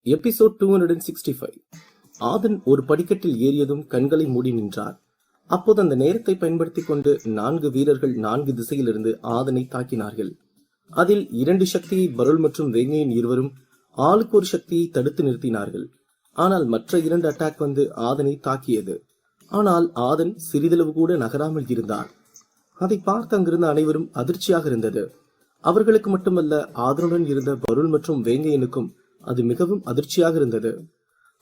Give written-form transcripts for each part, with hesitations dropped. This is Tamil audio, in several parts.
எபிசோட் 265. ஆதன் ஒரு படிக்கட்டில் ஏறியதும் கண்களை மூடி நின்றார். அப்போது அந்த நேரத்தை பயன்படுத்திக் கொண்டு 4 வீரர்கள் 4 திசையிலிருந்து ஆதனை தாக்கினார்கள். அதில் 2 சக்தியை பருள் மற்றும் வேங்கையின் இருவரும் ஆளுக்கு ஒரு சக்தியை தடுத்து நிறுத்தினார்கள். ஆனால் மற்ற 2 அட்டாக் வந்து ஆதனை தாக்கியது. ஆனால் ஆதன் சிறிதளவு கூட நகராமல் இருந்தார். அதை பார்த்து அங்கிருந்த அனைவரும் அதிர்ச்சியாக இருந்தது. அவர்களுக்கு மட்டுமல்ல, ஆதனுடன் இருந்த பருள் மற்றும் வேங்கையனுக்கும் அது மிகவும் அதிர்ச்சியாக இருந்தது.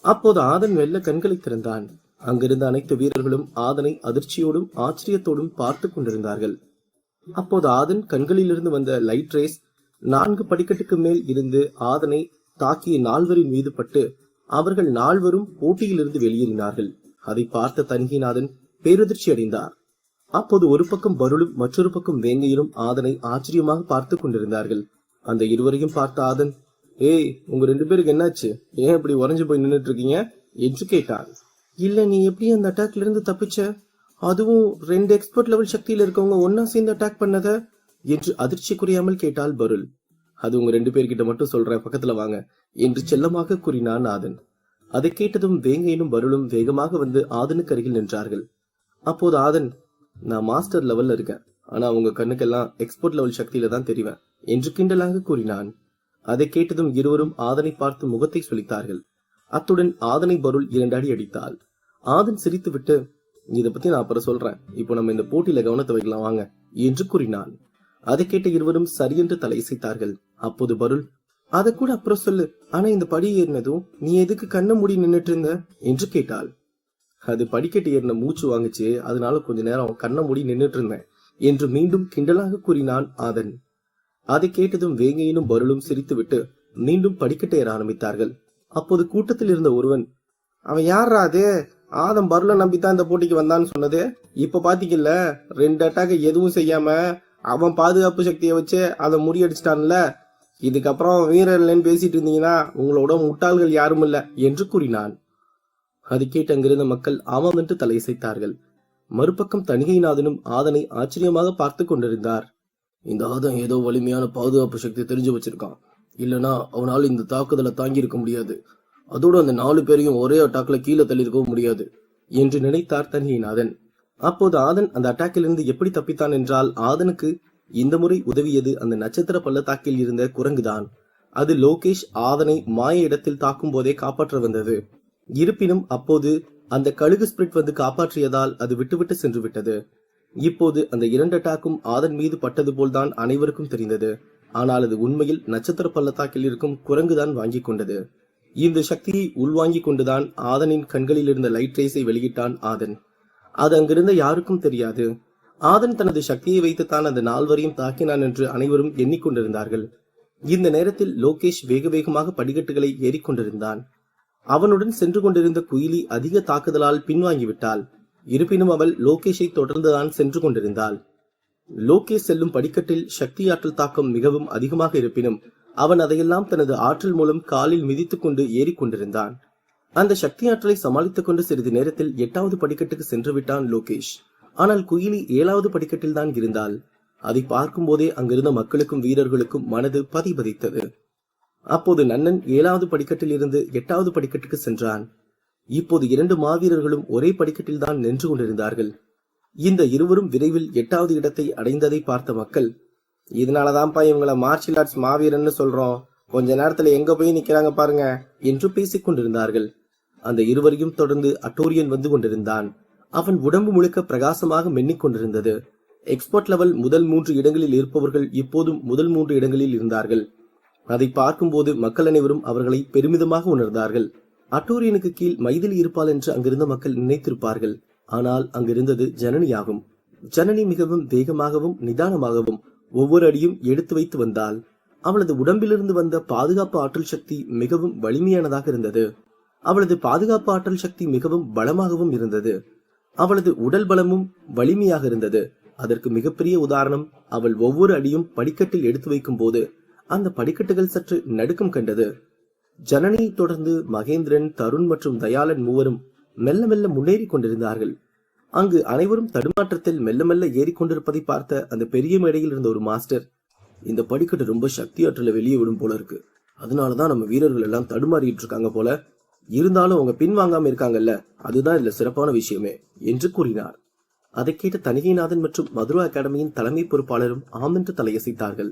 அப்போது ஆதன் மெல்ல கண்களை திறந்தான். அங்கிருந்த அனைத்து வீரர்களும் ஆதனை அதிர்ச்சியோடும் ஆச்சரியத்தோடும் பார்த்து கொண்டிருந்தார்கள். அப்போது ஆதன் கண்களிலிருந்து வந்த லைட் ரேஸ் 4 படிக்கட்டுக்கு மேல் இருந்து ஆதனை தாக்கிய 4 மீது பட்டு அவர்கள் 4 போட்டியிலிருந்து வெளியேறினார்கள். அதை பார்த்த தன்கிநாதன் பேரதிர்ச்சி அடைந்தார். அப்போது ஒரு பக்கம் பருளும் மற்றொரு பக்கம் வேங்கையரும் ஆதனை ஆச்சரியமாக பார்த்து கொண்டிருந்தார்கள். அந்த இருவரையும் பார்த்த ஆதன், ஏய், உங்க 2 பேருக்கு என்னாச்சு? ஏன் இப்படி உறைஞ்சு போய் நின்றுட்டு இருக்கீங்க என்று கேட்டான். இல்ல, நீ எப்படி அந்த அட்டாக்ல இருந்து தப்பிச்ச? அதுவும் 2 எக்ஸ்பர்ட் லெவல் சக்தியில இருக்கவங்க ஒன்னா சேர்ந்து அட்டாக் பண்ணத என்று அதிர்ச்சி குறையாமல் கேட்டாள் பருள். அது உங்க 2 பேர்கிட்ட மட்டும் சொல்றேன், பக்கத்துல வாங்க என்று செல்லமாக கூறினான் ஆதன். அதை கேட்டதும் வேங்கையனும் பருளும் வேகமாக வந்து ஆதனுக்கு அருகில் நின்றார்கள். அப்போது ஆதன், நான் மாஸ்டர் லெவல்ல இருக்கேன், ஆனா உங்க கண்ணுக்கெல்லாம் எக்ஸ்பர்ட் லெவல் சக்தியில தான் தெரிவேன் என்று கிண்டலாக கூறினான். அதை கேட்டதும் இருவரும் ஆதனை பார்த்து முகத்தை சுளித்தார்கள். அத்துடன் ஆதனை பருள் 2 அடி அடித்தாள். ஆதன் சிரித்துவிட்டு, இதை பத்தி நான் அப்புறம் சொல்றேன், இப்போ நம்ம இந்த போட்டியில கவனத்தை வைக்கலாம் வாங்க என்று கூறினான். அதை கேட்ட இருவரும் சரியென்று தலையசைத்தார்கள். அப்போது பருள், அதை கூட அப்புறம் சொல்லு, ஆனா இந்த படி ஏறினதும் நீ எதுக்கு கண்ணை மூடி நின்னுட்டு இருந்த என்று கேட்டாள். அது படிக்கட்டு ஏறின மூச்சு வாங்குச்சு, அதனால கொஞ்ச நேரம் கண்ணை மூடி நின்னுட்டு இருந்தேன் என்று மீண்டும் கிண்டலாக கூறினான் ஆதன். அதை கேட்டதும் வேங்கையனும் பருளும் சிரித்துவிட்டு மீண்டும் படிக்கட்டு ஏற ஆரம்பித்தார்கள். அப்போது கூட்டத்தில் இருந்த ஒருவன், அவன் யாரா அது? ஆதம் பருளை நம்பித்தான் இந்த போட்டிக்கு வந்தான்னு சொன்னது. இப்ப பாத்தீங்கல்ல, 2 அட்டாக்க எதுவும் செய்யாம அவன் பாதுகாப்பு சக்தியை வச்சு அதை முறியடிச்சிட்டான்ல. இதுக்கப்புறம் வீரர் இல்லைன்னு பேசிட்டு இருந்தீங்கன்னா உங்களோட முட்டாள்கள் யாரும் இல்ல என்று கூறினான். அதை கேட்டு அங்கிருந்த மக்கள் ஆமாம் என்று தலையசைத்தார்கள். மறுபக்கம் தணிகைநாதனும் ஆதனை ஆச்சரியமாக பார்த்து கொண்டிருந்தார். இந்த ஆதம் ஏதோ வலிமையான பாதுகாப்பு சக்தி தெரிஞ்சு வச்சிருக்கான், இல்லனா அவனால் இந்த தாக்குதலை தாங்கி இருக்க முடியாது. அதோடு அந்த 4 பேரையும் ஒரே அட்டாக்ல கீழே தள்ளி இருக்கவும் முடியாது என்று நினைத்தார் தன்கிநாதன். அப்போது ஆதன் அந்த அட்டாக்கிலிருந்து எப்படி தப்பித்தான் என்றால், ஆதனுக்கு இந்த முறை உதவியது அந்த நட்சத்திர பள்ளத்தாக்கில் இருந்த குரங்குதான். அது லோகேஷ் ஆதனை மாய இடத்தில் தாக்கும் போதே காப்பாற்ற வந்தது. இருப்பினும் அப்போது அந்த கழுகு ஸ்பிரிட் வந்து காப்பாற்றியதால் அது விட்டுவிட்டு சென்று விட்டது. இப்போது அந்த 2 அட்டாக்கும் ஆதன் மீது பட்டது போல்தான் அனைவருக்கும் தெரிந்தது. ஆனால் அது உண்மையில் நட்சத்திர பள்ளத்தாக்கில் இருக்கும் குரங்குதான் வாங்கி கொண்டது. இந்த சக்தியை உள்வாங்கிக் கொண்டுதான் ஆதனின் கண்களில் இருந்த லைட் ரேஸை வெளியிட்டான் ஆதன். அது அங்கிருந்த யாருக்கும் தெரியாது. ஆதன் தனது சக்தியை வைத்துத்தான் அந்த 4 தாக்கினான் என்று அனைவரும் எண்ணிக்கொண்டிருந்தார்கள். இந்த நேரத்தில் லோகேஷ் வேக வேகமாக படிக்கட்டுகளை ஏறிக்கொண்டிருந்தான். அவனுடன் சென்று கொண்டிருந்த குயிலி அதிக தாக்குதலால் பின்வாங்கிவிட்டாள். இருப்பினும் அவள் லோகேஷை தொடர்ந்துதான் சென்று கொண்டிருந்தாள். லோகேஷ் செல்லும் படிக்கட்டில் சக்தி ஆற்றல் தாக்கம் மிகவும் அதிகமாக இருப்பினும் அவன் அதையெல்லாம் தனது ஆற்றல் மூலம் காலில் மிதித்துக் கொண்டு ஏறிக்கொண்டிருந்தான். அந்த சக்தி ஆற்றலை சமாளித்துக் கொண்டு சிறிது நேரத்தில் 8வது படிக்கட்டுக்கு சென்று விட்டான் லோகேஷ். ஆனால் குயிலி 7வது படிக்கட்டில் தான் இருந்தாள். அதை பார்க்கும் போதே அங்கிருந்த மக்களுக்கும் வீரர்களுக்கும் மனது பதிபதித்தது. அப்போது நன்னன் 7வது படிக்கட்டில் இருந்து 8வது படிக்கட்டுக்கு சென்றான். இப்போது 2 மாவீரர்களும் ஒரே படிக்கட்டில் தான் நின்று கொண்டிருந்தார்கள். இந்த இருவரும் விரைவில் 8வது இடத்தை அடைந்ததை பார்த்த மக்கள், இதனாலதான்ப்பா இவங்களை மார்ஷியல் ஆர்ட்ஸ் மாவீரன்னு சொல்றோம், கொஞ்ச நேரத்துல எங்க போய் நிக்கிறாங்க பாருங்க என்று பேசிக் கொண்டிருந்தார்கள். அந்த இருவரையும் தொடர்ந்து அட்டோரியன் வந்து கொண்டிருந்தான். அவன் உடம்பு முழுக்க பிரகாசமாக மென்னிக் கொண்டிருந்தது. எக்ஸ்பர்ட் லெவல் முதல் 3 இடங்களில் இருப்பவர்கள் இப்போதும் முதல் 3 இடங்களில் இருந்தார்கள். அதை பார்க்கும் போது மக்கள் அனைவரும் அவர்களை பெருமிதமாக உணர்ந்தார்கள். அட்டோரியனுக்கு கீழ் மைதிலி இருப்பாள் என்று அங்கிருந்த மக்கள் நினைத்திருப்பார்கள். ஆனால் அங்கிருந்தது ஜனனியாகும். ஜனனி மிகவும் வேகமாகவும் நிதானமாகவும் ஒவ்வொரு அடியும் எடுத்து வைத்து வந்தாள். அவளது உடம்பிலிருந்து வந்த பாதுகாப்பு ஆற்றல் சக்தி மிகவும் வலிமையானதாக இருந்தது. அவளது பாதுகாப்பு ஆற்றல் சக்தி மிகவும் பலமாகவும் இருந்தது. அவளது உடல் பலமும் வலிமையாக இருந்தது. அதற்கு மிகப்பெரிய உதாரணம், அவள் ஒவ்வொரு அடியும் படிக்கட்டில் எடுத்து வைக்கும் போது அந்த படிக்கட்டுகள் சற்று நடுக்கம் கண்டது. ஜனனியை தொடர்ந்து மகேந்திரன், தருண் மற்றும் தயாளன் மூவரும் மெல்ல மெல்ல முன்னேறி கொண்டிருந்தார்கள். அங்கு அனைவரும் தடுமாற்றத்தில் மெல்ல மெல்ல ஏறிக்கொண்டிருப்பதை பார்த்த அந்த பெரிய மேடையில் இருந்த ஒரு மாஸ்டர், இந்த படிக்கட்டு ரொம்ப சக்தி ஆற்றலை வெளியே விடும் போல இருக்கு, அதனாலதான் நம்ம வீரர்கள் எல்லாம் தடுமாறிட்டு இருக்காங்க போல. இருந்தாலும் அவங்க பின்வாங்காம இருக்காங்கல்ல, அதுதான் இதுல சிறப்பான விஷயமே என்று கூறினார். அதை கேட்ட தணிகைநாதன் மற்றும் மதுரா அகாடமியின் தலைமை பொறுப்பாளரும் ஆமென்று தலையசைத்தார்கள்.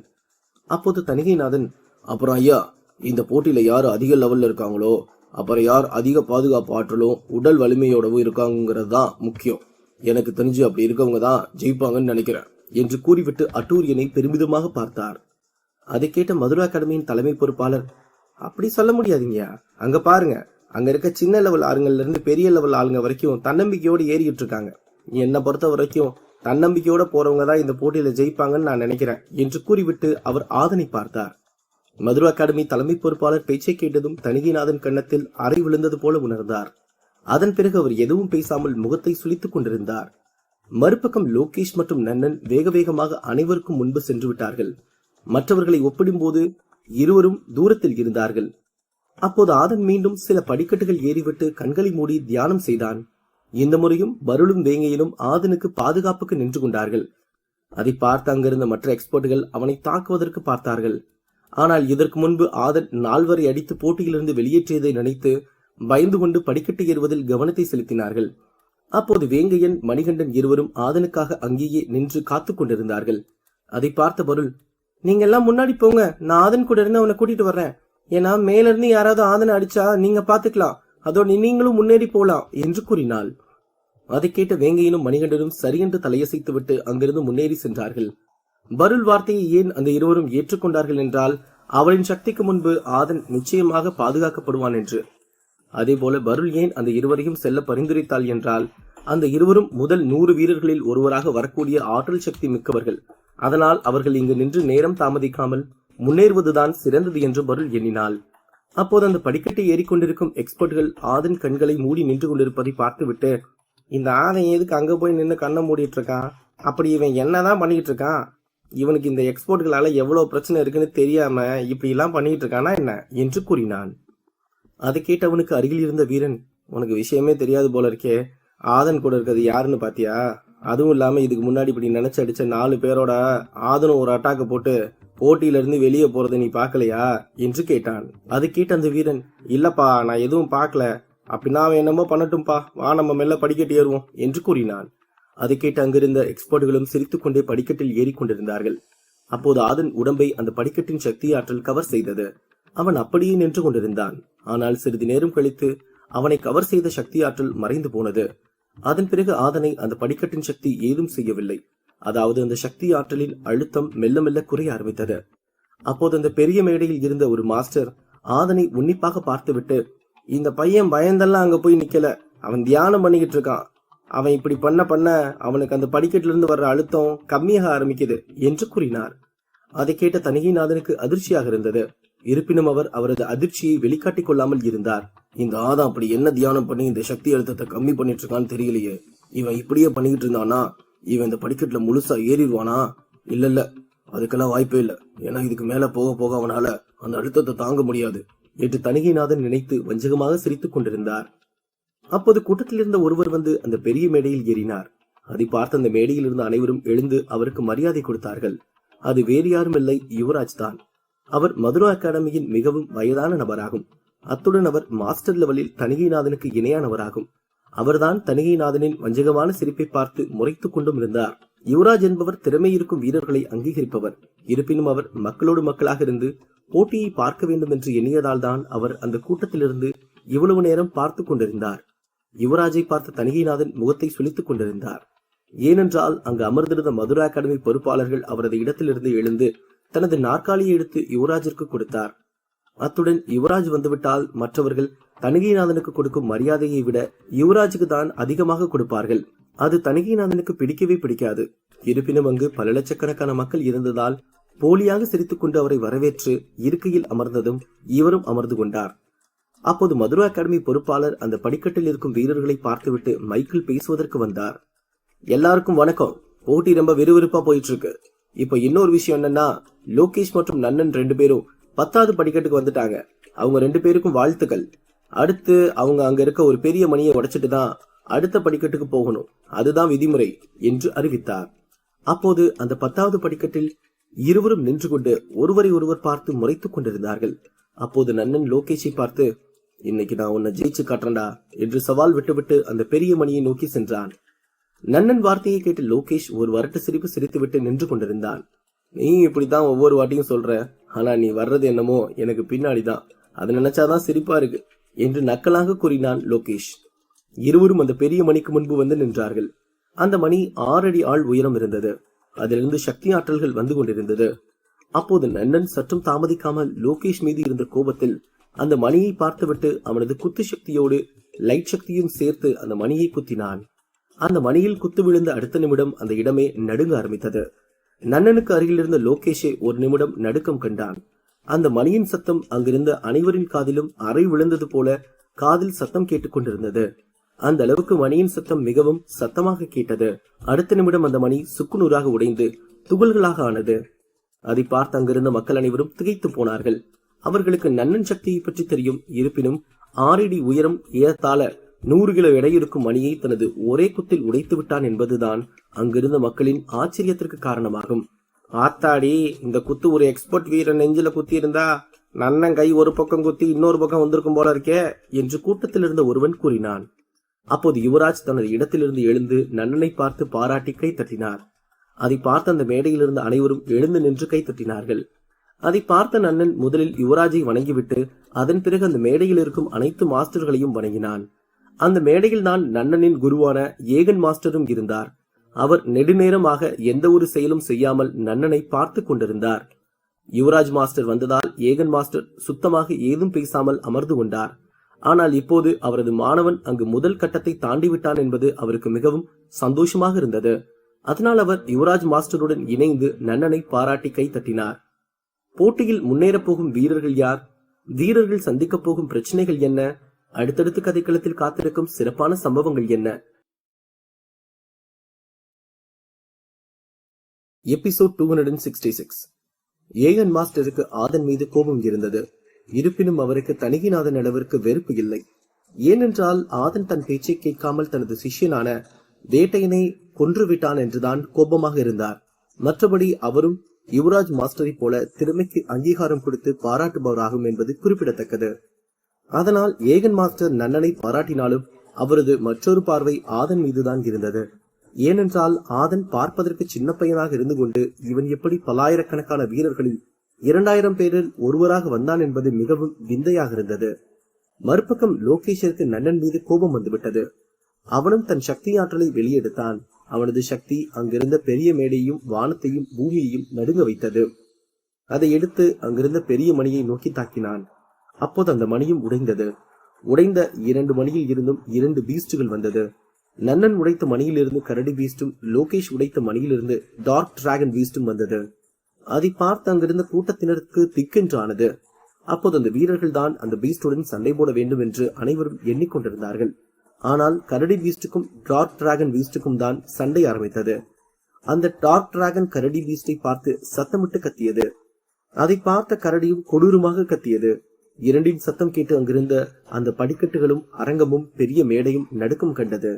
அப்போது தணிகைநாதன், அப்புறம் ஐயா, இந்த போட்டியில யாரு அதிக லெவல்ல இருக்காங்களோ, அப்புறம் யார் அதிக பாதுகாப்பு ஆற்றலும் உடல் வலிமையோடவும் இருக்காங்கிறது தான் முக்கியம். எனக்கு தெரிஞ்சு அப்படி இருக்கவங்க தான் ஜெயிப்பாங்கன்னு நினைக்கிறேன் என்று கூறிவிட்டு அட்டூரியனை பெருமிதமாக பார்த்தார். அதை கேட்ட மதுரா அகாடமியின் தலைமை பொறுப்பாளர், அப்படி சொல்ல முடியாதீங்க, அங்க பாருங்க, அங்க இருக்க சின்ன லெவல் ஆளுங்கள்ல இருந்து பெரிய லெவல் ஆளுங்க வரைக்கும் தன்னம்பிக்கையோடு ஏறிட்டு இருக்காங்க. என்னை பொறுத்த வரைக்கும் தன்னம்பிக்கையோட போறவங்க தான் இந்த போட்டியில ஜெயிப்பாங்கன்னு நான் நினைக்கிறேன் என்று கூறிவிட்டு அவர் ஆதனை பார்த்தார். மதுரா அகாடமி தலைமை பொறுப்பாளர் பேச்சை கேட்டதும் தணிகைநாதன் கன்னத்தில் அறை விழுந்தது போல உணர்ந்தார். அதன் பிறகு அவர் எதுவும் பேசாமல் முகத்தை சுளித்துக் கொண்டிருந்தார். மறுபக்கம் லோகேஷ் மற்றும் நன்னன் வேக வேகமாக அனைவருக்கும் முன்பு சென்று விட்டார்கள். மற்றவர்களை ஒப்பிடும்போது இருவரும் தூரத்தில் இருந்தார்கள். அப்போது ஆதன் மீண்டும் சில படிக்கட்டுகள் ஏறிவிட்டு கண்களை மூடி தியானம் செய்தான். இந்த முறையும் பருளும் வேங்கையிலும் ஆதனுக்கு பாதுகாப்புக்கு நின்று கொண்டார்கள். அதை பார்த்து அங்கிருந்த மற்ற எக்ஸ்பர்ட்டுகள் அவனை தாக்குவதற்கு பார்த்தார்கள். ஆனால் இதற்கு முன்பு ஆதன் 4 அடித்து போட்டியிலிருந்து வெளியேற்றியதை நினைத்து பயந்து கொண்டு படிக்கட்டு ஏறுவதில் கவனத்தை செலுத்தினார்கள். அப்போது வேங்கையன், மணிகண்டன் இருவரும் ஆதனுக்காக அங்கேயே நின்று காத்து கொண்டிருந்தார்கள். அதை பார்த்த பருள், நீங்க எல்லாம் முன்னாடி போங்க, நான் ஆதன் கூட இருந்து அவனை கூட்டிட்டு வர்றேன். ஏன்னா மேல இருந்து யாராவது ஆதனை அடிச்சா நீங்க பாத்துக்கலாம், அதோட நீங்களும் முன்னேறி போலாம் என்று கூறினாள். அதை கேட்ட வேங்கையனும் மணிகண்டனும் சரியென்று தலையசைத்து விட்டு அங்கிருந்து முன்னேறி சென்றார்கள். பருள் வார்த்தையை ஏன் அந்த இருவரும் ஏற்றுக்கொண்டார்கள் என்றால், அவளின் சக்திக்கு முன்பு ஆதன் நிச்சயமாக பாதுகாக்கப்படுவான் என்று. அதே போல பருள் ஏன் அந்த இருவரையும் செல்ல பரிந்துரைத்தாள் என்றால், அந்த இருவரும் முதல் 100 வீரர்களில் ஒருவராக வரக்கூடிய ஆற்றல் சக்தி மிக்கவர்கள். அதனால் அவர்கள் இங்கு நின்று நேரம் தாமதிக்காமல் முன்னேறுவதுதான் சிறந்தது என்று பருள் எண்ணினாள். அப்போது அந்த படிக்கட்டை ஏறிக்கொண்டிருக்கும் எக்ஸ்பர்ட்கள் ஆதன் கண்களை மூடி நின்று கொண்டிருப்பதை பார்த்துவிட்டு, இந்த ஆதன் எதுக்கு அங்க போய் நின்று கண்ணை மூடிட்டு இருக்கான், அப்படி இவன் என்னதான் பண்ணிட்டு இருக்கான், இவனுக்கு இந்த எக்ஸ்போர்ட்களால எவ்வளவு பிரச்சனை இருக்குன்னு தெரியாம இப்படி எல்லாம் பண்ணிட்டு இருக்கானா என்ன என்று கூறினான். அதை கேட்டவனுக்கு அருகில் இருந்த வீரன், உனக்கு விஷயமே தெரியாது போல இருக்கே, ஆதன் கூட இருக்கிறது யாருன்னு பாத்தியா? அதுவும் இல்லாம இதுக்கு முன்னாடி இப்படி நினைச்சு அடிச்ச 4 பேரோட ஆதனும் ஒரு அட்டாக்க போட்டு போட்டியில இருந்து வெளியே போறதை நீ பாக்கலையா என்று கேட்டான். அதை கேட்ட அந்த வீரன், இல்லப்பா, நான் எதுவும் பாக்கல, அப்படின்னா அவன் என்னமோ பண்ணட்டும்பா, வா நம்ம மெல்ல படிக்கட்டு ஏறுவோம் என்று கூறினான். அதை கேட்டு அங்கிருந்த எக்ஸ்பர்ட்களும் சிரித்துக்கொண்டே படிக்கட்டில் ஏறிக்கொண்டிருந்தார்கள். அப்போது ஆதன் உடம்பை அந்த படிக்கட்டின் சக்தி ஆற்றல் கவர் செய்தது. அவன் அப்படியே நின்று கொண்டிருந்தான். ஆனால் சிறிது நேரம் கழித்து அவனை கவர் செய்த சக்தி ஆற்றல் மறைந்து போனது. அதன் பிறகு ஆதனை அந்த படிக்கட்டின் சக்தி ஏதும் செய்யவில்லை. அதாவது அந்த சக்தி ஆற்றலின் அழுத்தம் மெல்ல மெல்ல குறைய ஆரம்பித்தது. அப்போது அந்த பெரிய மேடையில் இருந்த ஒரு மாஸ்டர் ஆதனை உன்னிப்பாக பார்த்துவிட்டு, இந்த பையன் பயந்தெல்லாம் அங்க போய் நிக்கல, அவன் தியானம் பண்ணிக்கிட்டு இருக்கான், அவன் இப்படி பண்ண அவனுக்கு அந்த படிக்கட்டில இருந்து வர்ற அழுத்தம் கம்மியாக ஆரம்பிக்குது என்று கூறினார். அதை கேட்ட தணிகைநாதனுக்கு அதிர்ச்சியாக இருந்தது. இருப்பினும் அவர் அவரது அதிர்ச்சியை வெளிக்காட்டிக் கொள்ளாமல் இருந்தார். இந்த ஆதம் அப்படி என்ன தியானம் பண்ணி இந்த சக்தி அழுத்தத்தை கம்மி பண்ணிட்டு இருக்கான்னு தெரியலையே, இவன் இப்படியே பண்ணிக்கிட்டு இருந்தானா இவன் இந்த படிக்கட்டுல முழுசா ஏறிடுவானா? இல்ல, அதுக்கெல்லாம் வாய்ப்பே இல்லை, ஏன்னா இதுக்கு மேல போக போக அவனால அந்த அழுத்தத்தை தாங்க முடியாது என்று தணிகைநாதன் நினைத்து வஞ்சகமாக சிரித்துக் கொண்டிருந்தார். அப்போது கூட்டத்தில் இருந்த ஒருவர் வந்து அந்த பெரிய மேடையில் ஏறினார். அதை பார்த்த அந்த மேடையில் இருந்த அனைவரும் எழுந்து அவருக்கு மரியாதை கொடுத்தார்கள். அது வேறு யாரும் இல்லை, யுவராஜ் தான். அவர் மதுரா அகாடமியின் மிகவும் வயதான நபராகும். அத்துடன் அவர் மாஸ்டர் லெவலில் தணிகைநாதனுக்கு இணையானவராகும். அவர்தான் தணிகைநாதனின் வஞ்சகமான சிரிப்பை பார்த்து முறைத்துக் கொண்டும் இருந்தார். யுவராஜ் என்பவர் திறமை இருக்கும் வீரர்களை அங்கீகரிப்பவர். இருப்பினும் அவர் மக்களோடு மக்களாக இருந்து போட்டியை பார்க்க வேண்டும் என்று எண்ணியதால் தான் அவர் அந்த கூட்டத்திலிருந்து இவ்வளவு நேரம் பார்த்து கொண்டிருந்தார். யுவராஜை பார்த்த தணிகைநாதன் முகத்தை சுளித்துக் கொண்டிருந்தார். ஏனென்றால் அங்கு அமர்ந்திருந்த மதுரா அகாடமி பொறுப்பாளர்கள் அவரது இடத்திலிருந்து எழுந்து தனது நாற்காலியை எடுத்து யுவராஜிற்கு கொடுத்தார். அத்துடன் யுவராஜ் வந்துவிட்டால் மற்றவர்கள் தணிகைநாதனுக்கு கொடுக்கும் மரியாதையை விட யுவராஜுக்கு தான் அதிகமாக கொடுப்பார்கள். அது தணிகைநாதனுக்கு பிடிக்கவே பிடிக்காது. இருப்பினும் அங்கு பல லட்சக்கணக்கான மக்கள் இருந்ததால் போலியாக சிரித்துக் கொண்டு அவரை வரவேற்று இருக்கையில் அமர்ந்ததும் இவரும் அமர்ந்து கொண்டார். அப்போது மதுரா அகாடமி பொறுப்பாளர் அந்த படிக்கட்டில் இருக்கும் வீரர்களை பார்த்துவிட்டு மைக்கில் பேசுவதற்கு வந்தார். எல்லாருக்கும் வணக்கம், போட்டி ரொம்ப விறுவிறுப்பா போயிட்டு இருக்கு. இப்ப இன்னொரு விஷயம் என்னன்னா, லோகேஷ் மற்றும் நன்னன் 2 பேரும் 10வது படிக்கட்டுக்கு வந்துட்டாங்க. அவங்க 2 பேருக்கும் வாழ்த்துக்கள். அடுத்து அவங்க அங்க இருக்க ஒரு பெரிய மணியை உடைச்சிட்டு தான் அடுத்த படிக்கட்டுக்கு போகணும், அதுதான் விதிமுறை என்று அறிவித்தார். அப்போது அந்த 10வது படிக்கட்டில் இருவரும் நின்று கொண்டு ஒருவரை ஒருவர் பார்த்து முறைத்துக் கொண்டிருந்தார்கள். அப்போது நன்னன் லோகேஷை பார்த்து, இன்னைக்கு நான் உன்னை ஜெயிச்சு காட்டுறேன்டா என்று சவால் விட்டுவிட்டு அந்த பெரிய மணியை நோக்கி சென்றான். நன்னன் வார்த்தையை கேட்டு லோகேஷ் ஒரு வரட்டு சிரிப்பு சிரித்துவிட்டு நின்று கொண்டிருந்தான். நீ இப்படித்தான் ஒவ்வொரு வாட்டியும் சொல்ற, ஆனா நீ வர்றது என்னமோ எனக்கு பின்னாடிதான், அதை நினைச்சாதான் சிரிப்பா இருக்கு என்று நக்கலாக கூறினான் லோகேஷ். இருவரும் அந்த பெரிய மணிக்கு முன்பு வந்து நின்றார்கள். அந்த மணி 6 அடி ஆள் உயரம் இருந்தது. அதிலிருந்து சக்தி ஆற்றல்கள் வந்து கொண்டிருந்தது. அப்போது நன்னன் சற்றும் தாமதிக்காமல் லோகேஷ் மீது இருந்த கோபத்தில் அந்த மணியை பார்த்துவிட்டு அவனது குத்து சக்தியோடு லைட் சக்தியும் சேர்த்து அந்த மணியை குத்தினான். அந்த மணியில் குத்து விழுந்த அடுத்த நிமிடம் அந்த இடமே நடுங்க ஆரம்பித்தது. நன்னனுக்கு அருகில் இருந்த லோகேஷே ஒரு நிமிடம் நடுக்கம் கண்டான். அந்த மணியின் சத்தம் அங்கிருந்த அனைவரின் காதிலும் அறை விழுந்தது போல காதில் சத்தம் கேட்டுக்கொண்டிருந்தது. அந்த அளவுக்கு மணியின் சத்தம் மிகவும் சத்தமாக கேட்டது. அடுத்த நிமிடம் அந்த மணி சுக்குநூறாக உடைந்து துகள்களாக ஆனது. அதை பார்த்து அங்கிருந்த மக்கள் அனைவரும் திகைத்து போனார்கள். அவர்களுக்கு நன்னன் சக்தியை பற்றி தெரியும். இருப்பினும் 6 அடி உயரம் ஏறத்தாழ 100 கிலோ எடை இருக்கும் மணியை தனது ஒரே குத்தில் உடைத்து விட்டான் என்பதுதான் அங்கிருந்த மக்களின் ஆச்சரியத்திற்கு காரணமாகும். ஆத்தாடி, இந்த குத்து ஒரு எக்ஸ்பர்ட் வீரன் நெஞ்சில குத்தி இருந்தா நன்னன் கை ஒரு பக்கம் குத்தி இன்னொரு பக்கம் வந்திருக்கும் போல இருக்கே என்று கூட்டத்தில் இருந்த ஒருவன் கூறினான். அப்போது யுவராஜ் தனது இடத்திலிருந்து எழுந்து நன்னனை பார்த்து பாராட்டி கை தட்டினார். அதை பார்த்த அந்த மேடையில் இருந்த அனைவரும் எழுந்து நின்று கை தட்டினார்கள். அதை பார்த்த நன்னன் முதலில் யுவராஜை வணங்கிவிட்டு அதன் பிறகு அந்த மேடையில் இருக்கும் அனைத்து மாஸ்டர்களையும் வணங்கினான். அந்த மேடையில் தான் நன்னனின் குருவான ஏகன் மாஸ்டரும் இருந்தார். அவர் நெடுநேரமாக எந்த ஒரு செயலும் செய்யாமல் நன்னனை பார்த்து கொண்டிருந்தார். யுவராஜ் மாஸ்டர் வந்ததால் ஏகன் மாஸ்டர் சுத்தமாக ஏதும் பேசாமல் அமர்ந்து கொண்டார். ஆனால் இப்போது அவரது மாணவன் அங்கு முதல் கட்டத்தை தாண்டிவிட்டான் என்பது அவருக்கு மிகவும் சந்தோஷமாக இருந்தது. அதனால் அவர் யுவராஜ் மாஸ்டருடன் இணைந்து நன்னனை பாராட்டி கை தட்டினார். போட்டியில் முன்னேறப் போகும் வீரர்கள் யார்? வீரர்கள் சந்திக்கப் போகும் பிரச்சனைகள் என்ன? அடுத்தடுத்து கதைக்களத்தில் காத்திருக்கும் சிறப்பான சம்பவங்கள் என்ன? எபிசோட் 266. ஏகன் மாஸ்டருக்கு ஆதன் மீது கோபம் இருந்தது. இருப்பினும் அவருக்கு தணிகிநாதன் அளவிற்கு வெறுப்பு இல்லை. ஏனென்றால் ஆதன் தன் பேச்சை கேட்காமல் தனது சிஷ்யனான வேட்டையனை கொன்றுவிட்டான் என்றுதான் கோபமாக இருந்தார். மற்றபடி அவரும் யுவராஜ் மாஸ்டரை போல திறமைக்கு அங்கீகாரம் கொடுத்து பாராட்டுபவராகும் என்பது குறிப்பிடத்தக்கது. அதனால் ஏகன் மாஸ்டர் நன்னனை பாராட்டினாலும் அவரது மற்றொரு பார்வை ஆதன் மீதுதான் இருந்தது. ஏனென்றால் ஆதன் பார்ப்பதற்கு சின்ன பையனாக இருந்து கொண்டு இவன் எப்படி பல்லாயிரக்கணக்கான வீரர்களில் 2000 பேரில் ஒருவராக வந்தான் என்பது மிகவும் விந்தையாக இருந்தது. மறுபக்கம் லோகேஷிற்கு நன்னன் மீது கோபம் வந்துவிட்டது. அவனும் தன் சக்தி ஆற்றலை வெளியெடுத்தான். அவனது சக்தி அங்கிருந்த பெரிய மேடையும் வானத்தையும் பூமியையும் நடுங்க வைத்தது. அதை எடுத்து அங்கிருந்த பெரிய மணியை நோக்கி தாக்கினான். அப்போது அந்த மணியும் உடைந்தது. உடைந்த 2 மணியில் இருந்தும் 2 பீஸ்டுகள் வந்தது. நன்னன் உடைத்த மணியில் இருந்து கரடி பீஸ்டும் லோகேஷ் உடைத்த மணியிலிருந்து டார்க் டிராகன் பீஸ்டும் வந்தது. அதை பார்த்து அங்கிருந்த கூட்டத்தினருக்கு திக்கென்றானது. அப்போது அந்த வீரர்கள் தான் அந்த பீஸ்டுடன் சண்டை போட வேண்டும் என்று அனைவரும் எண்ணிக்கொண்டிருந்தார்கள். ஆனால் கரடி பீஸ்டுக்கும் டார்க் டிராகன் பீஸ்டுக்கும் தான் சண்டை ஆரம்பித்தது. அந்த டார்க் டிராகன் கரடி பீஸ்டை பார்த்து சத்தமிட்டு கத்தியது. அதை பார்த்த கரடியும் கொடூரமாக கத்தியது. இரண்டின் சத்தம் கேட்டு அங்கிருந்த அந்த படிக்கட்டுகளும் அரங்கமும் பெரிய மேடையும் நடுக்கம் கண்டது.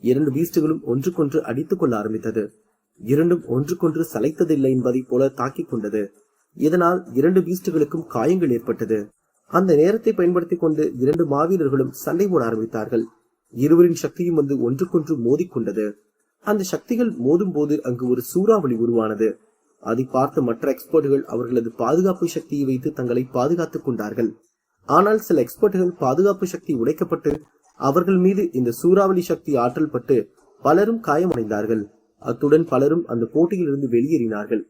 2 பீஸ்டுகளும் ஒன்றுக்கொன்று அடித்துக் கொள்ள ஆரம்பித்தது. இரண்டும் ஒன்றுக்கொன்று சளைத்ததில்லை என்பதை போல தாக்கிக் கொண்டது. இதனால் 2 பீஸ்டுகளுக்கும் காயங்கள் ஏற்பட்டது. அந்த நேரத்தை பயன்படுத்திக் கொண்டு 2 மாவீரர்களும் சண்டை போட ஆரம்பித்தார்கள். இருவரின் சக்தியும் வந்து ஒன்றுக்கொன்று மோதிக்கொண்டது. அந்த சக்திகள் மோதும் போது அங்கு ஒரு சூறாவளி உருவானது. அதை பார்த்த மற்ற எக்ஸ்பர்ட்டுகள் அவர்களது பாதுகாப்பு சக்தியை வைத்து தங்களை பாதுகாத்துக் கொண்டார்கள். ஆனால் சில எக்ஸ்பர்ட்டுகள் பாதுகாப்பு சக்தி உடைக்கப்பட்டு அவர்கள் மீது இந்த சூறாவளி சக்தி ஆற்றல் பட்டு பலரும் காயமடைந்தார்கள். அத்துடன் பலரும் அந்த போட்டியில் இருந்து வெளியேறினார்கள்.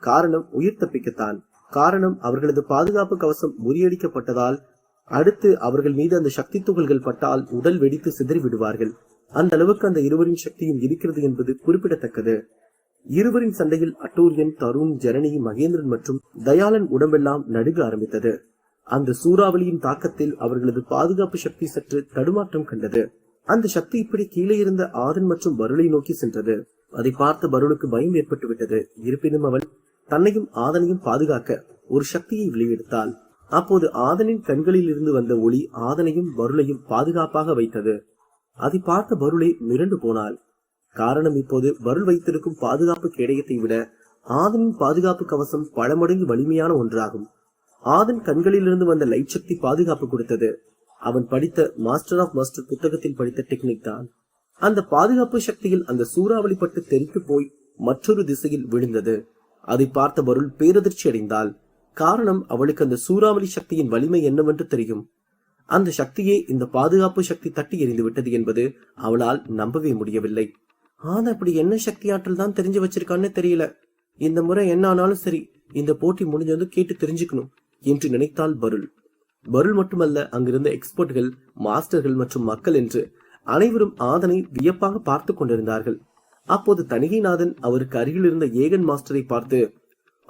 காரணம் உயிர் தப்பிக்கத்தான். காரணம் அவர்களது பாதுகாப்பு கவசம் முறியடிக்கப்பட்டதால் அடுத்து அவர்கள் மீது அந்த சக்தி துகள்கள் பட்டால் உடல் வெடித்து சிதறி விடுவார்கள். அந்த அளவுக்கு அந்த இருவரின் சக்தியும் இருக்கிறது என்பது குறிப்பிடத்தக்கது. இருவரின் சண்டையில் அட்டூரியன், தருண், ஜனனி, மகேந்திரன் மற்றும் தயாளன் உடம்பெல்லாம் நடுங்க ஆரம்பித்தது. அந்த சூறாவளியின் தாக்கத்தில் அவர்களது பாதுகாப்பு சக்தி சற்று தடுமாற்றம் கண்டது. அந்த சக்தி இப்படி கீழே இருந்த ஆதன் மற்றும் பருளை நோக்கி சென்றது. அதை பார்த்த பருளுக்கு பயம் ஏற்பட்டு விட்டது. இருப்பினும் அவள் தன்னையும் ஆதனையும் பாதுகாக்க ஒரு சக்தியை வெளியெடுத்தாள். அப்போது ஆதனின் கண்களில் இருந்து வந்த ஒளி ஆதனையும் பருளையும் பாதுகாப்பாக வைத்தது. அதை பார்த்த பருளை மிரண்டு போனாள். காரணம் இப்போது பருள் வைத்திருக்கும் பாதுகாப்பு கேடயத்தை விட ஆதனின் பாதுகாப்பு கவசம் பல மடங்கு வலிமையான ஒன்றாகும். ஆதன் கண்களிலிருந்து வந்த லைட் சக்தி பாதுகாப்பு கொடுத்தது. அவன் படித்த மாஸ்டர் ஆஃப் மாஸ்டர் புத்தகத்தில் படித்த டெக்னிக் தான். அந்த பாதுகாப்பு சக்தியில் அந்த சூறாவளி பட்டு தெறித்து போய் மற்றொரு திசையில் விழுந்தது. அதை பார்த்த பருள் பேரதிர்ச்சி அடைந்தாள். காரணம், அவளுக்கு அந்த சூறாவளி சக்தியின் வலிமை என்னவென்று தெரியும். அந்த சக்தியே இந்த பாதுகாப்பு சக்தி தட்டி எறிந்து விட்டது என்பது அவளால் நம்பவே முடியவில்லை. அப்படி என்ன சக்தி ஆற்றல் தான் தெரிஞ்சு வச்சிருக்கான்னு தெரியல. இந்த முறை என்ன ஆனாலும் சரி, இந்த போட்டி முடிஞ்சது கேட்டு தெரிஞ்சுக்கணும் என்று நினைத்தாள் பருள். பருள் மட்டுமல்ல, அங்கிருந்த எக்ஸ்பர்ட்கள், மாஸ்டர்கள் மற்றும் மக்கள் என்று அனைவரும் ஆதனை வியப்பாக பார்த்து கொண்டிருந்தார்கள். அப்போது தணிகைநாதன் அவருக்கு அருகில் இருந்த ஏகன் மாஸ்டரை பார்த்து,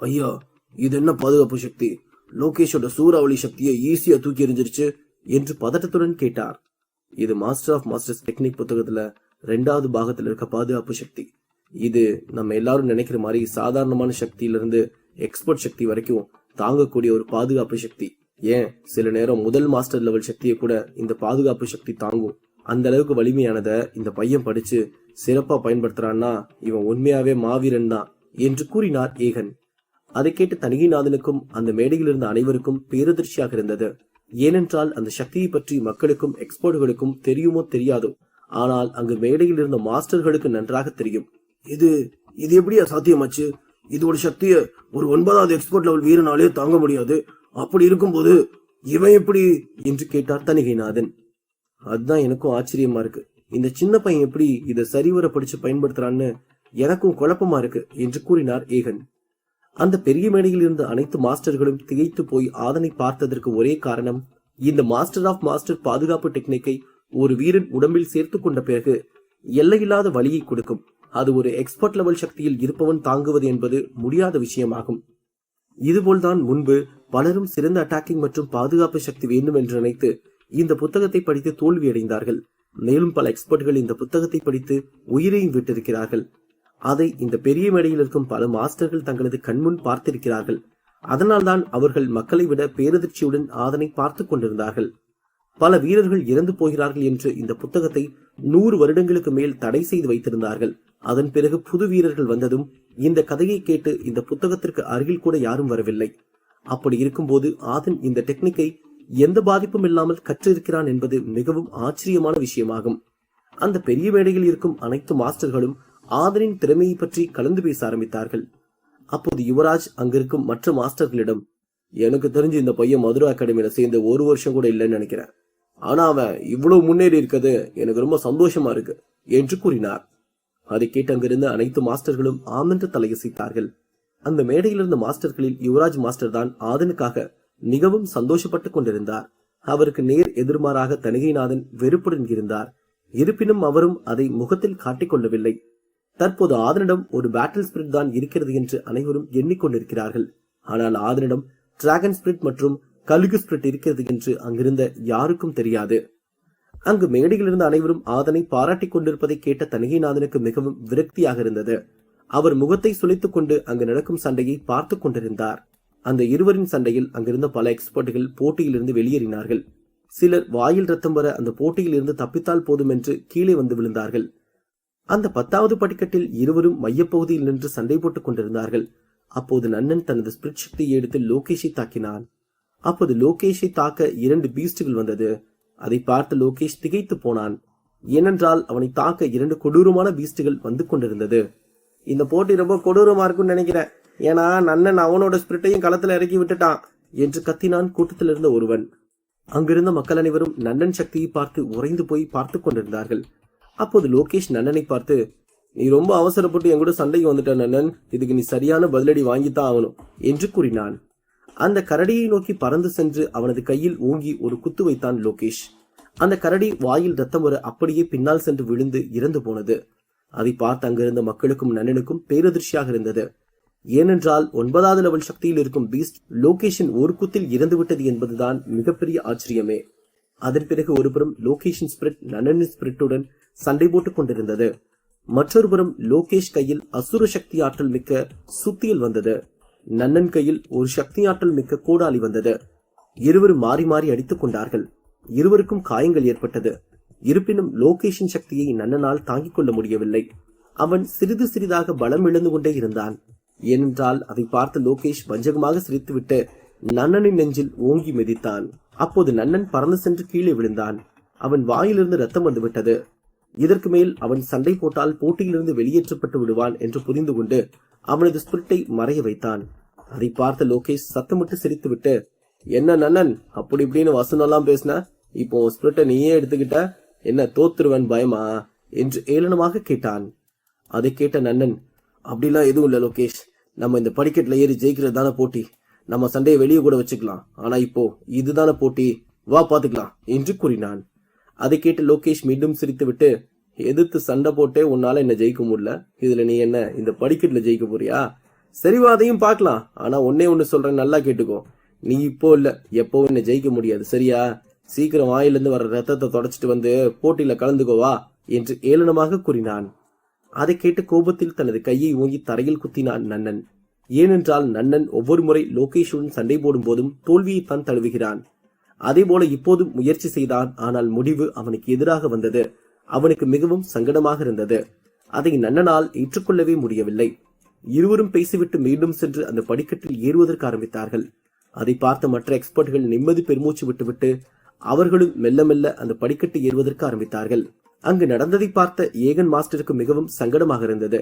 ஐயா, இது என்ன பாதுகாப்பு சக்தி? லோகேஷோட சூறாவளி சக்தியை ஈஸியா தூக்கி எறிஞ்சிருச்சு என்று பதட்டத்துடன் கேட்டார். இது மாஸ்டர் ஆஃப் மாஸ்டர்ஸ் டெக்னிக் புத்தகத்துல 2வது பாகத்துல இருக்க பாதுகாப்பு சக்தி. இது நம்ம எல்லாரும் நினைக்கிற மாதிரி சாதாரணமான சக்தியிலிருந்து எக்ஸ்பர்ட் சக்தி வரைக்கும் தாங்கக்கூடிய ஒரு பாதுகாப்பு சக்தி. ஏன், சில நேரம் முதல் மாஸ்டர் லெவல் சக்தியை கூட இந்த பாதுகாப்பு சக்தி தாங்கும். அந்த அளவுக்கு வலிமையானத இந்த பையன் படிச்சு சிறப்பா பயன்படுத்துறான்னா இவன் உண்மையாவே மாவீரன் தான் என்று கூறினார் ஏகன். அதை கேட்டு தணிகைநாதனுக்கும் அந்த மேடையில் இருந்த அனைவருக்கும் பேரதிர்ச்சியாக இருந்தது. ஏனென்றால் அந்த சக்தியை பற்றி மக்களுக்கும் எக்ஸ்பர்ட்களுக்கும் தெரியுமோ தெரியாதோ, ஆனால் அங்கு மேடையில் இருந்த மாஸ்டர்களுக்கு நன்றாக தெரியும். இது எப்படியா சாத்தியமாச்சு? இதோட சக்திய ஒரு 9வது எக்ஸ்பர்ட் லெவல் வீரனாலே தாங்க முடியாது. அப்படி இருக்கும்போது இவன் எப்படி என்று கேட்டார் தணிகைநாதன். அதுதான் எனக்கும் ஆச்சரியமா இருக்கு. இந்த சின்ன பையன் எப்படி இதை சரிவர படிச்சு பயன்படுத்துறான்னு எனக்கும் குழப்பமா இருக்கு என்று கூறினார் ஏகன். அந்த பெரிய மேடையில் இருந்த அனைத்து மாஸ்டர்களும் திகைத்து போய் ஆதனை பார்த்ததற்கு ஒரே காரணம், இந்த மாஸ்டர் ஆஃப் மாஸ்டர் பாதுகாப்பு டெக்னிக்கை ஒரு வீரன் உடம்பில் சேர்த்து கொண்ட பிறகு எல்லையில்லாத வலியை கொடுக்கும். அது ஒரு எக்ஸ்பர்ட் லெவல் சக்தியில் இருப்பவன் தாங்குவது என்பது முடியாத விஷயமாகும். இதுபோல்தான் முன்பு பலரும் சிறந்த அட்டாக்கிங் மற்றும் பாதுகாப்பு சக்தி வேண்டும் என்று நினைத்து இந்த புத்தகத்தை படித்து தோல்வியடைந்தார்கள். மேலும் பல எக்ஸ்பர்ட்கள் இந்த புத்தகத்தை படித்து உயிரையும் விட்டிருக்கிறார்கள். அதை இந்த பெரிய மேடையில் இருக்கும் பல மாஸ்டர்கள் தங்களது கண்முன் பார்த்திருக்கிறார்கள். அதனால்தான் அவர்கள் மக்களை விட பேரதிர்ச்சியுடன் ஆதனை பார்த்து கொண்டிருந்தார்கள். பல வீரர்கள் இறந்து போகிறார்கள் என்று இந்த புத்தகத்தை 100 வருடங்களுக்கு மேல் தடை செய்து வைத்திருந்தார்கள். அதன் பிறகு புது வீரர்கள் வந்ததும் இந்த கதையை கேட்டு இந்த புத்தகத்திற்கு அருகில் கூட யாரும் வரவில்லை. அப்படி இருக்கும்போது ஆதன் இந்த டெக்னிக்கை எந்த பாதிப்பும் இல்லாமல் கற்றிருக்கிறான் என்பது மிகவும் ஆச்சரியமான விஷயமாகும். அந்த பெரிய மேடையில் இருக்கும் அனைத்து மாஸ்டர்களும் ஆதனின் திறமையை பற்றி கலந்து பேச ஆரம்பித்தார்கள். அப்போது யுவராஜ் அங்கிருக்கும் மற்ற மாஸ்டர்களிடம், எனக்கு தெரிஞ்சு இந்த பையன் மதுரை அகாடமியில சேர்ந்து 1 வருஷம் கூட இல்லைன்னு நினைக்கிறேன். ஆனா அவன் இவ்வளவு முன்னேறி இருக்கிறது எனக்கு ரொம்ப சந்தோஷமா இருக்கு என்று கூறினார். அதை கேட்டு அங்கிருந்த அனைத்து மாஸ்டர்களும் ஆமென்று தலையசைத்தார்கள். அந்த மேடையில் இருந்த மாஸ்டர்களில் யுவராஜ் மாஸ்டர் தான் ஆதனுக்காக மிகவும் சந்தோஷப்பட்டுக் கொண்டிருந்தார். அவருக்கு நேர் எதிர்மாறாக தணிகைநாதன் வெறுப்புடன் இருந்தார். இருப்பினும் அவரும் அதை முகத்தில் காட்டிக் கொள்ளவில்லை. தற்போது ஆதனிடம் ஒரு பேட்டில் ஸ்பிரிட் தான் இருக்கிறது என்று அனைவரும் எண்ணிக்கொண்டிருக்கிறார்கள். ஆனால் ஆதனிடம் டிராகன் ஸ்பிரிட் மற்றும் கழுகு ஸ்பிரிட் இருக்கிறது என்று அங்கிருந்த யாருக்கும் தெரியாது. அங்கு மேடையில் இருந்த அனைவரும் ஆதனை பாராட்டிக் கொண்டிருப்பதை கேட்ட தணிகைநாதனுக்கு மிகவும் விரக்தியாக இருந்தது. அவர் முகத்தை சுளித்துக் கொண்டு அங்கு நடக்கும் சண்டையை பார்த்து கொண்டிருந்தார். அந்த இருவரின் சண்டையில் அங்கிருந்த பல எக்ஸ்பர்ட்கள் போட்டியில் இருந்து வெளியேறினார்கள். சிலர் வாயில் ரத்தம் வர அந்த போட்டியில் இருந்து தப்பித்தால் போதும் என்று கீழே வந்து விழுந்தார்கள். அந்த 10வது படிக்கட்டில் இருவரும் மையப்பகுதியில் நின்று சண்டை போட்டுக் கொண்டிருந்தார்கள். அப்போது நன்னன் தனது ஸ்பிரிட் சக்தியை எடுத்து லோகேஷை தாக்கினான். அப்போது லோகேஷை தாக்க 2 பீஸ்டுகள் வந்தது. அதை பார்த்து லோகேஷ் திகைத்து போனான். ஏனென்றால் அவனை தாக்க 2 கொடூரமான பீஸ்டுகள் வந்து கொண்டிருந்தது. இந்த போட்டி ரொம்ப கொடூரமா இருக்கும்னு நினைக்கிறேன். ஏன்னா நன்னன் அவனோட ஸ்பிரிட்டையும் களத்துல இறக்கி விட்டுட்டான் என்று கத்தினான் கூட்டத்தில் இருந்த ஒருவன். அங்கிருந்த மக்கள் அனைவரும் நன்னன் சக்தியை பார்த்து உறைந்து போய் பார்த்து கொண்டிருந்தார்கள். அப்போது லோகேஷ் நன்னனை பார்த்து, நீ ரொம்ப அவசரப்பட்டு என் கூட சண்டைக்கு வந்துட்ட நன்னன், இதுக்கு நீ சரியான பதிலடி வாங்கித்தான் ஆகணும் என்று கூறினான். அந்த கரடியை நோக்கி பறந்து சென்று அவனது கையில் ஓங்கி ஒரு குத்து வைத்தான் லோகேஷ். அந்த கரடி வாயில் ரத்தம் வர அப்படியே பின்னால் சென்று விழுந்து இறந்து போனது. அதை பார்த்து அங்கிருந்த மக்களுக்கும் நன்னனுக்கும் பேரதிர்ச்சியாக இருந்தது. ஏனென்றால் 9வது லெவல் சக்தியில் இருக்கும் பீஸ்ட் லோகேஷின் ஒரு குத்தில் இறந்து விட்டது என்பதுதான் மிகப்பெரிய ஆச்சரியமே. அதன் பிறகு ஒருபுறம் லோகேஷின் ஸ்பிரிட் நன்னனின் ஸ்பிரிட்டுடன் சண்டை போட்டுக் கொண்டிருந்தது. மற்றொரு புறம் லோகேஷ் கையில் அசுர சக்தி ஆற்றல் மிக்க சுத்தியல் வந்தது. நன்னன் கையில் ஒரு சக்தி ஆற்றல் மிக்க கோடாலி வந்தது. இருவரும் மாறி மாறி அடித்துக் கொண்டார்கள். இருவருக்கும் காயங்கள் ஏற்பட்டது. இருப்பினும் லோகேஷின் சக்தியை நன்னனால் தாங்கிக் கொள்ள முடியவில்லை. அவன் சிறிது சிறிதாக பலம் இழந்து கொண்டே இருந்தான். ஏனென்றால் அதை பார்த்து லோகேஷ் வஞ்சகமாக சிரித்துவிட்டு, நன்னனின் நெஞ்சில் ஓங்கி மிதித்தான். அப்போது நன்னன் பறந்து சென்று கீழே விழுந்தான். அவன் வாயிலிருந்து ரத்தம் வந்துவிட்டது. இதற்கு மேல் அவன் சண்டை போட்டால் போட்டியிலிருந்து வெளியேற்றப்பட்டு விடுவான் என்று புரிந்து கொண்டு அவனது ஸ்பிரிட்டை மறைய வைத்தான். அதை பார்த்த லோகேஷ் சத்தமிட்டு சிரித்துவிட்டு, என்ன நன்னன் அப்படி இப்படின்னு வசனம்லாம் பேசின, இப்போ ஸ்பிரிட்டை நீயே எடுத்துக்கிட்ட, என்ன தோத்துருவன் பயமா என்று ஏளனமாக கேட்டான். அதை கேட்ட நன்னன், அப்படிலாம் எதுவும் இல்ல லோகேஷ், நம்ம இந்த படிக்கட்டுல ஏறி ஜெயிக்கிறது தானே போட்டி, நம்ம சண்டையை வெளியே கூட வச்சுக்கலாம், ஆனா இப்போ இதுதானே போட்டி, வா பாத்துக்கலாம் என்று கூறினான். அதை கேட்டு லோகேஷ் மீண்டும் சிரித்துவிட்டு, எதிர்த்து சண்டை போட்டே உன்னால என்ன ஜெயிக்க முடியல, இதுல நீ என்ன இந்த படிக்கட்டுல ஜெயிக்க போறியா, சரிவா அதையும் பார்க்கலாம், ஆனா ஒன்னே ஒண்ணு சொல்றேன் நல்லா கேட்டுக்கோ, நீ இப்போ இல்ல எப்பவும் என்ன ஜெயிக்க முடியாது சரியா, சீக்கிரம் வாயிலிருந்து வர ரத்தத்தை தொடச்சிட்டு வந்து போட்டியில கலந்துக்கோவா என்று ஏளனமாக கூறினான். அதை கேட்டு கோபத்தில் தனது கையை ஓங்கி தரையில் குத்தினான் நன்னன். ஏனென்றால் நன்னன் ஒவ்வொரு முறை லோகேஷுடன் சண்டை போடும் போதும் தோல்வியைத்தான் தழுவுகிறான். அதே போல இப்போதும் முயற்சி செய்தான். ஆனால் முடிவு அவனுக்கு எதிராக வந்தது. அவனுக்கு மிகவும் சங்கடமாக இருந்தது. அதை நன்னனால் ஏற்றுக்கொள்ளவே முடியவில்லை. இருவரும் பேசிவிட்டு மீண்டும் சென்று அந்த படிக்கட்டில் ஏறுவதற்கு ஆரம்பித்தார்கள். அதை பார்த்த மற்ற எக்ஸ்பர்ட்கள் நிம்மதி பெருமூச்சு விட்டுவிட்டு அவர்களும் மெல்ல மெல்ல அந்த படிக்கட்டு ஏறுவதற்கு ஆரம்பித்தார்கள். அங்கு நடந்ததை பார்த்த ஏகன் மாஸ்டருக்கு மிகவும் சங்கடமாக இருந்தது.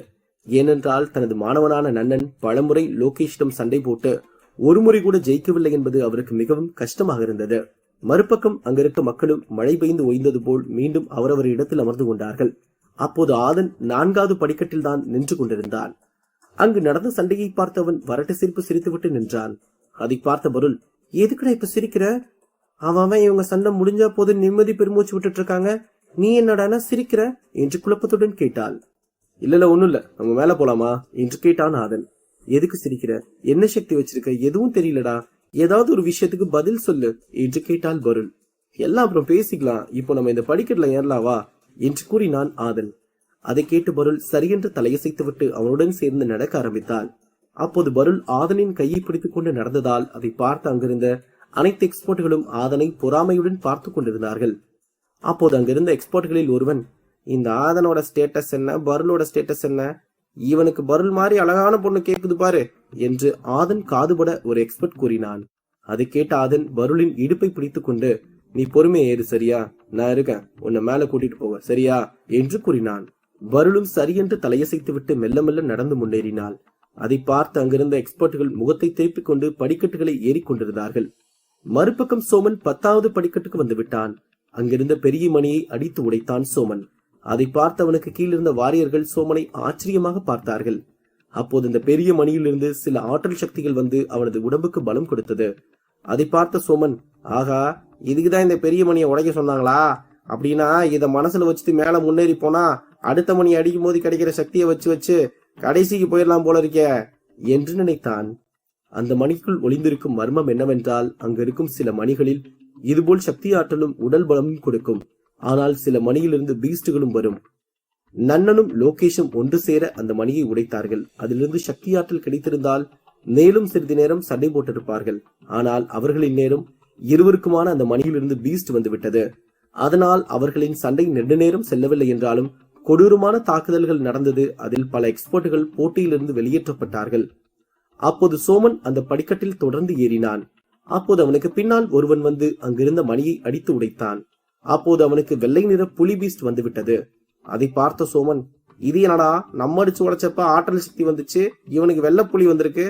ஏனென்றால் தனது மாணவனான நன்னன் பலமுறை லோகேஷிடம் சண்டை போட்டு ஒரு முறை கூட ஜெயிக்கவில்லை என்பது அவருக்கு மிகவும் கஷ்டமாக இருந்தது. மறுபக்கம் அங்கிருக்க மக்களும் மழை பெய்ந்து ஓய்ந்தது போல் மீண்டும் அவரவர் இடத்தில் அமர்ந்து கொண்டார்கள். அப்போது ஆதன் 4வது படிக்கட்டில் தான் நின்று கொண்டிருந்தான். அங்கு நடந்த சண்டையை பார்த்தவன் வரட்டு சிரிப்பு சிரித்துவிட்டு நின்றான். அதை பார்த்த பருள், எதுக்குடா இப்ப சிரிக்கிற, அவன் இவங்க சண்டை முடிஞ்சா போது நிம்மதி பெருமூச்சு விட்டுட்டு இருக்காங்க, நீ என்னடானா சிரிக்கிற என்று குழப்பத்துடன் கேட்டாள். இல்ல ஒண்ணும் இல்ல, நம்ம மேல போலாமா என்று கேட்டான் ஆதன். எதுக்கு சிரிக்கிற, என்ன சக்தி வச்சிருக்க, எதுவும் தெரியலடா, ஏதாவது ஒரு விஷயத்துக்கு பதில் சொல்லு என்று கேட்டாள் பருள். எல்லாம் அப்புறம் பேசிக்கலாம், இப்போ நம்ம இந்த படிக்கட்டுல ஏறலாவா என்று கூறினான் ஆதன். அதை கேட்டு பருள் சரியென்று தலையசைத்து விட்டு அவனுடன் சேர்ந்து நடக்க ஆரம்பித்தாள். அப்போது பருள் ஆதனின் கையை பிடித்துக் கொண்டு நடந்ததால் அதை பார்த்து அங்கிருந்த அனைத்து எக்ஸ்பர்ட்களும் ஆதனை பொறாமையுடன் பார்த்து கொண்டிருந்தார்கள். அப்போது அங்கிருந்த எக்ஸ்பர்ட்களில் ஒருவன், இந்த ஆதனோட ஸ்டேட்டஸ் என்ன, பருளோட ஸ்டேட்டஸ் என்ன, இவனுக்கு பருள் மாதிரி அழகான பொண்ணு கேக்குது பாரு என்று ஆதன் காதுபட ஒரு எக்ஸ்பர்ட் கூறினான். அதை கேட்ட ஆதன் பருளின் இடுப்பை பிடித்துக் கொண்டு, நீ பொறுமையை ஏறு சரியா, நான் இருக்கேன், உன்னை மேல கூட்டிட்டு போவ சரியா என்று கூறினான். பருளும் சரியென்று தலையசைத்து விட்டு மெல்ல மெல்ல நடந்து முன்னேறினாள். அதை பார்த்து அங்கிருந்த எக்ஸ்பர்ட்கள் முகத்தை திருப்பிக் கொண்டு படிக்கட்டுகளை ஏறிக்கொண்டிருந்தார்கள். மறுபக்கம் சோமன் 10வது படிக்கட்டுக்கு வந்து விட்டான். அங்கிருந்த பெரிய மணியை அடித்து உடைத்தான் சோமன். அதை பார்த்தவனுக்கு கீழிருந்த வாரியர்கள் சோமனை ஆச்சரியமாக பார்த்தார்கள். அப்போது இந்த பெரிய மணியிலிருந்து சில ஆற்றல் சக்திகள் வந்து அவனது உடம்புக்கு பலம் கொடுத்தது. அதை பார்த்த சோமன், ஆகா, இதுக்குதான் இந்த பெரிய மணியை உடைக்க சொன்னாங்களா, அப்படின்னா இத மனசுல வச்சுட்டு மேல முன்னேறி போனா அடுத்த மணி அடிக்கும் போது கிடைக்கிற சக்தியை வச்சு கடைசிக்கு போயிடலாம் போல இருக்கே என்று நினைத்தான். அந்த மணிக்குள் ஒளிந்திருக்கும் மர்மம் என்னவென்றால், அங்கு இருக்கும் சில மணிகளில் இதுபோல் சக்தி ஆற்றலும் உடல் பலமும் கொடுக்கும். ஆனால் சில மணியிலிருந்து பீஸ்டுகளும் வரும். நன்னனும் லோகேஷும் ஒன்று சேர அந்த மணியை உடைத்தார்கள். அதிலிருந்து சக்தி ஆற்றல் கிடைத்திருந்தால் மேலும் சிறிது நேரம் சண்டை போட்டிருப்பார்கள். ஆனால் அவர்களின் நேரம் இருவருக்குமான அந்த மணியிலிருந்து பீஸ்ட் வந்துவிட்டது. அதனால் அவர்களின் சண்டை நெடுநேரம் செல்லவில்லை என்றாலும் கொடூரமான தாக்குதல்கள் நடந்தது. அதில் பல எக்ஸ்பர்ட்டுகள் போட்டியிலிருந்து வெளியேற்றப்பட்டார்கள். அப்போது சோமன் அந்த படிக்கட்டில் தொடர்ந்து ஏறினான். அப்போது அவனுக்கு பின்னால் ஒருவன் வந்து அங்கிருந்த மணியை அடித்து உடைத்தான். அப்போது அவனுக்கு வெள்ளை நிற புலி பீஸ்ட் வந்துவிட்டது. அதை பார்த்த சோமன், இது என்னடா, நம்ம அடிச்சு உடைச்சப்ப ஆற்றல் சக்தி வந்துச்சு, இவனுக்கு வெள்ளை புலி வந்திருக்கு,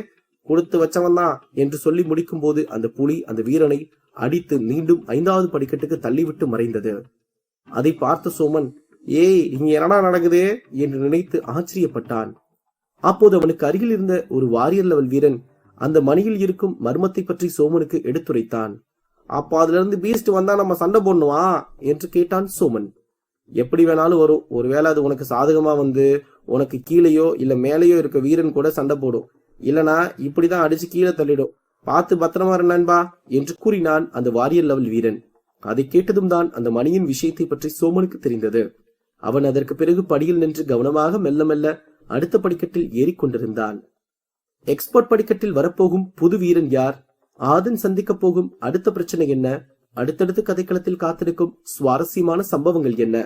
கொடுத்து வச்சவன் தான் என்று சொல்லி முடிக்கும் போது அந்த புலி அந்த வீரனை அடித்து மீண்டும் 5வது படிக்கட்டுக்கு தள்ளிவிட்டு மறைந்தது. அதை பார்த்த சோமன், ஏய் இங்க என்னடா நடக்குது என்று நினைத்து ஆச்சரியப்பட்டான். அப்போது அவனுக்கு அருகில் இருந்த ஒரு வாரியர் லெவல் வீரன் அந்த மணியில் இருக்கும் மர்மத்தை பற்றி சோமனுக்கு எடுத்துரைத்தான். அப்போ அதுல இருந்து பீஸ்ட் வந்தா நம்ம சண்டை போடணுமா என்று கேட்டான் சோமன். எப்படி வேணாலும் வரும், ஒருவேளை அது உனக்கு சாதகமா வந்து உனக்கு கீழேயோ இல்ல மேலேயோ இருக்க வீரன் கூட சண்டை போடும், இல்லனா இப்படிதான் அடிச்சு கீழே தள்ளிடும், பார்த்து பத்திரமா நண்பா என்று கூறினான் அந்த வாரியர் லெவல் வீரன். அதை கேட்டதும் தான் அந்த மணியின் விஷயத்தை பற்றி சோமனுக்கு தெரிந்தது. அவன் அதற்கு பிறகு படியில் நின்று கவனமாக மெல்ல மெல்ல அடுத்த படிக்கட்டில் ஏறிக்கொண்டிருந்தான். எக்ஸ்பர்ட் படிக்கட்டில் வரப்போகும் புது வீரன் யார், ஆதன் சந்திக்க போகும் அடுத்த பிரச்சனை என்ன, அடுத்தடுத்து கதைக்களத்தில் காத்திருக்கும் சுவாரஸ்யமான சம்பவங்கள் என்ன